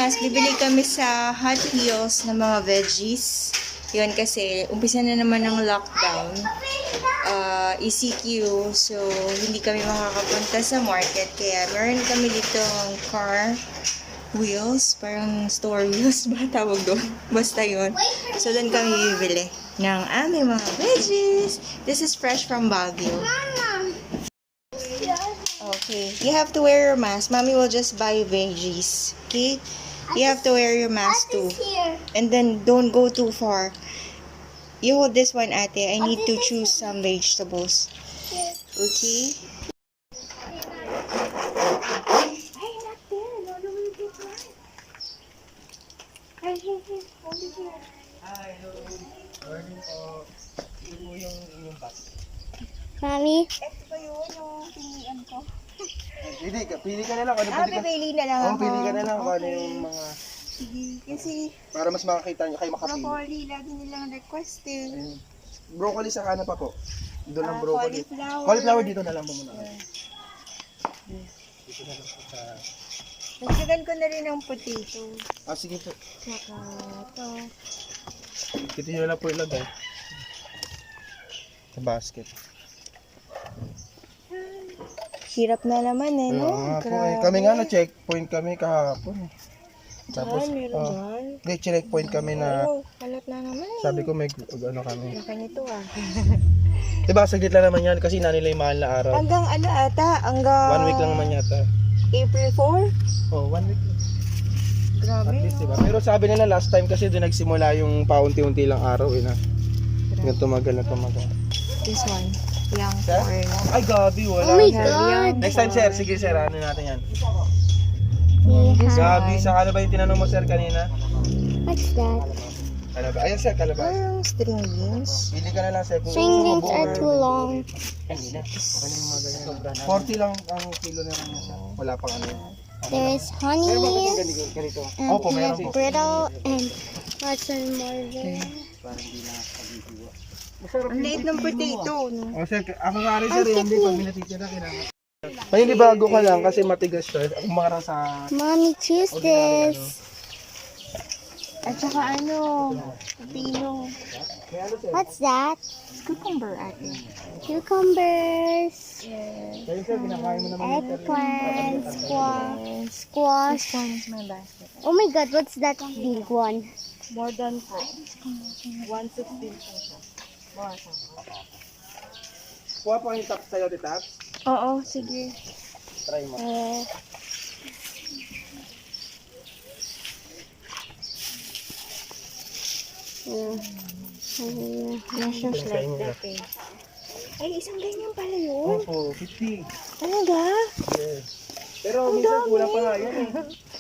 mas bibili kami sa Hot Wheels ng mga veggies. Yun kasi, umpisa na naman ng lockdown. ECQ, so hindi kami makakapunta sa market. Kaya meron kami ditong car wheels, parang store wheels ba tawag doon? Basta yun. So doon kami bibili ng aming mga veggies. This is fresh from Baguio. Okay, you have to wear your mask. Mommy will just buy veggies. Okay? You have to wear your mask too. And then don't go too far. You hold this one, ate. I need to choose some vegetables. Okay? Ay, not there. Lolo will get mad. Ay, here. Hold it here. Hello. Morning po. Ito po yung bus. Mami? Ito ba yun yung pilihan ko? Pili ka na lang. Ano pili ka? Pipili na lang ako. Pili ka na lang kung ano Okay. yung mga... Sige, kasi Para mas makakita nyo kayo makapili. broccoli, lagi nilang requested. Ayun. Broccoli sa kanan pa po. Doon ang broccoli. Cauliflower. Cauliflower dito na lang po muna. Dito na lang po sa... Nagdagan ko na rin ng potato. Sige po. Saka ito. Dito nyo na lang po ilagay. Sa basket. Hirap na naman eh, no? Oo nga po eh. Kami nga na-checkpoint kami kahapon. Tapos, meron dyan. checkpoint kami na... Oh, kalat na naman eh. Sabi ko may ano kami. Laki nito ah. Diba, saglit lang naman yan kasi na nila yung mahal na araw. Hanggang ano ata? Hanggang 1 week lang naman yata. April 4? Oh, 1 week. Grabe. At least, diba? Pero sabi nila last time kasi doon nagsimula yung paunti-unti lang araw eh na. Yung tumagal na tumagal. This one. Young Sir? corn. Ay, gabi, wala. Oh my Young God! Next time, sir. Sige, sir. Ano natin yan? This Gabi, one. sa ano ba yung tinanong mo, sir, kanina? What's that? Ano ba? Ayun, sir, kalabas. Parang string beans. Pili ka na lang, sir. Kung String gusto mo beans are buo. too long. Okay na yung mga ganyan. 40 lang ang kilo na rin niya. Wala pang ano yan. There's honey Ganito. and Opo, meron po. brittle and lots and more there. Ang liit ng potato, no? O, sir, ako nga rin, sir. Hindi, pag minatitira, kailangan. Maninibago ka lang kasi matigas siya. Umara sa... Mommy, choose this. At saka ano, pino. What's that? Cucumber ate. Cucumbers, Kaya, sir, pinakain mo naman yung sir. eggplant, squash. This one is my basket. Oh my God, what's that big one? More than po. 116 po siya. Kuha pa yung top sa'yo, tita. Oo, sige. Try mo. Mushrooms like that eh. Ay, isang ganyan pala yun. Opo, 50. Talaga? Yes. Pero minsan kulang pa nga yan eh.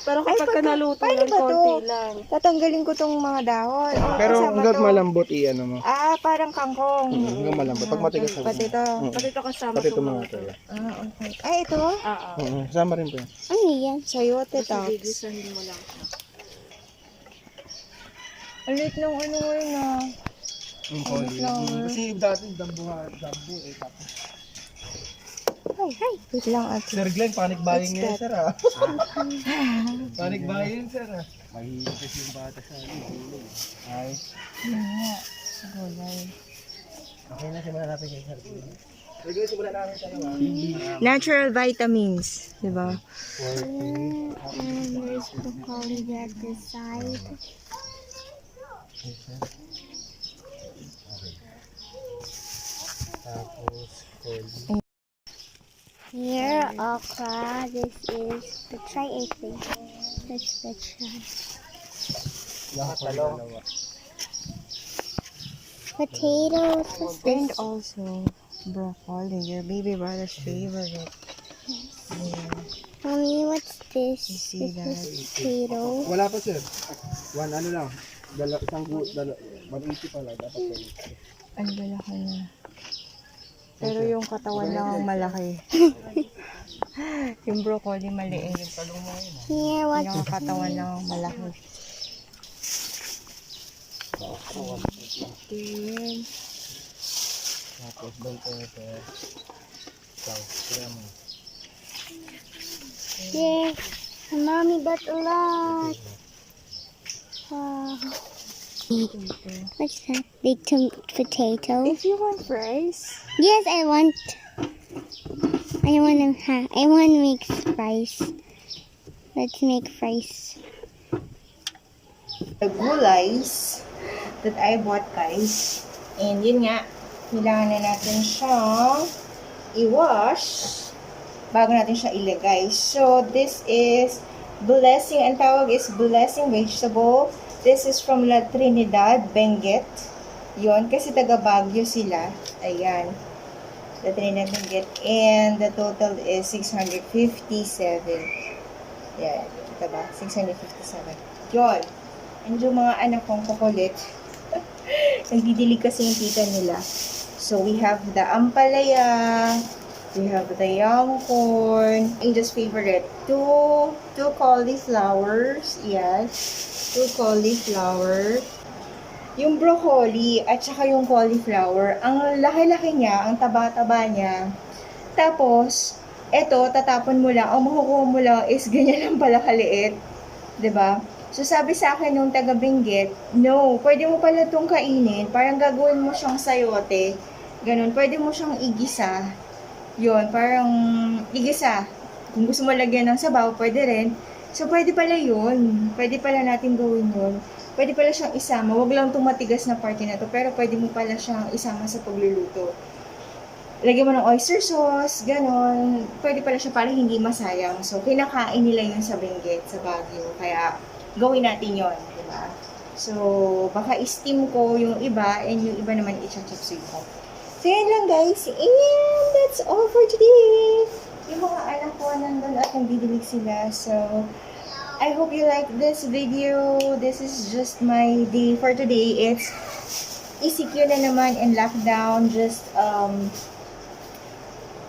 Pero kapag ka naluto paano ng ba to? konti lang. Tatanggalin ko tong mga dahon. O, Pero kasama hanggat to. malambot i-ano mo. Parang kangkong. Hanggang malambot. Pag matigas na. Pati to. Pati ito kasama Pati ito mga mga ito. Okay. Ay, ito? Sama rin po yan. Ano yan? Sayote tops. Gigisahin mo lang siya. Alit ng ano ngayon ah. Yung cauliflower. Kasi dati dambu eh. Tapos. Ay, wait lang ate. Sir Glenn, panic buying niya sir ah. Panic buying sir ah. Mahihigit kasi yung bata sa ano. Ay. Yun nga. Gulay. Okay na, simulan natin kay Sir Glenn. Sir Glenn, simulan natin siya naman. Natural vitamins. Diba? And there's broccoli at this side. Tapos, Here, okra. This is petray, I think. That's petray. dalawa. Potatoes. What's And this? also, broccoli. Your baby brother's favorite. Mommy, what's this? You see This that? is potato. Wala pa sir. Ano lang. Isang 180 pala. Dapat kayo. Ang lalaki na. Pero yung katawan lang ang malaki. Yung broccoli maliit. Here, what's Yung katawan lang ang malaki. Then, Tapos, bell pepper. Kaya mo. here? Mommy, that's a lot. Wow. What's that? Baked potato. If you want fries, Yes, I want to make fries. Let's make fries. the gulays that I bought, guys. And yun nga, kailangan na natin siyang i-wash bago natin siya ilagay. So, this is blessing. Ang tawag is blessing vegetable. This is from La Trinidad, Benguet. Yun, kasi taga Baguio sila. Ayan. La Trinidad, Benguet. And the total is 657. Yan. Ito ba? 657. Yun. And yung mga anak kong kukulit, nagdidilig kasi yung tita nila. So, we have the ampalaya, we have the young corn, Angel's favorite, two cauliflowers, yes, 2 cauliflower, yung broccoli, at saka yung cauliflower, ang laki-laki niya, ang taba-taba niya. Tapos, eto, tatapon mo lang, ang makukuha mo lang is ganyan lang pala kaliit. 'Di ba? So, sabi sa akin nung taga-Benguet, no, pwede mo pala itong kainin. Parang gagawin mo siyang sayote. Ganun. Pwede mo siyang igisa. Yun, parang igisa. Kung gusto mo lagyan ng sabaw, pwede rin. So, pwede pala yun. Pwede pala natin gawin yun. Pwede pala siyang isama. Huwag lang itong matigas na parte na to. Pero pwede mo pala siyang isama sa pagluluto. Lagyan mo ng oyster sauce, ganon. Pwede pala siya para hindi masayang. So, kinakain nila yun sa Benguet, sa Baguio. Kaya, gawin natin yon, di ba? So, baka i-steam ko yung iba, and yung iba naman i-chop-chop ko. So, yan lang guys. And that's all for today. Yung mga anak ko nandun at nagdidilig sila. So, I hope you like this video. This is just my day for today. It's ECQ na naman and lockdown. Just,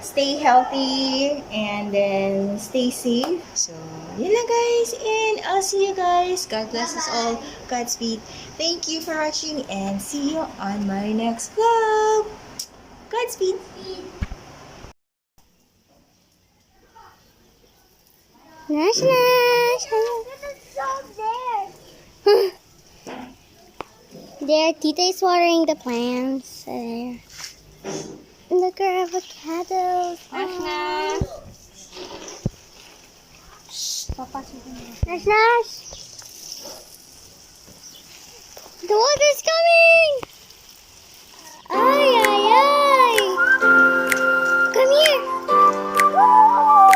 stay healthy and then stay safe. So, yun lang guys. And I'll see you guys. God bless us all. Godspeed. Thank you for watching and see you on my next vlog. Godspeed. Nash, Nash. There, Tita is watering the plants. There. Look at avocados. Nash. Nash, Nash. The water's coming. Ay, ay, ay. Come here. Wow.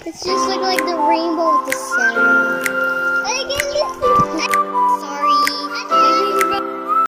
It's just like the rainbow with the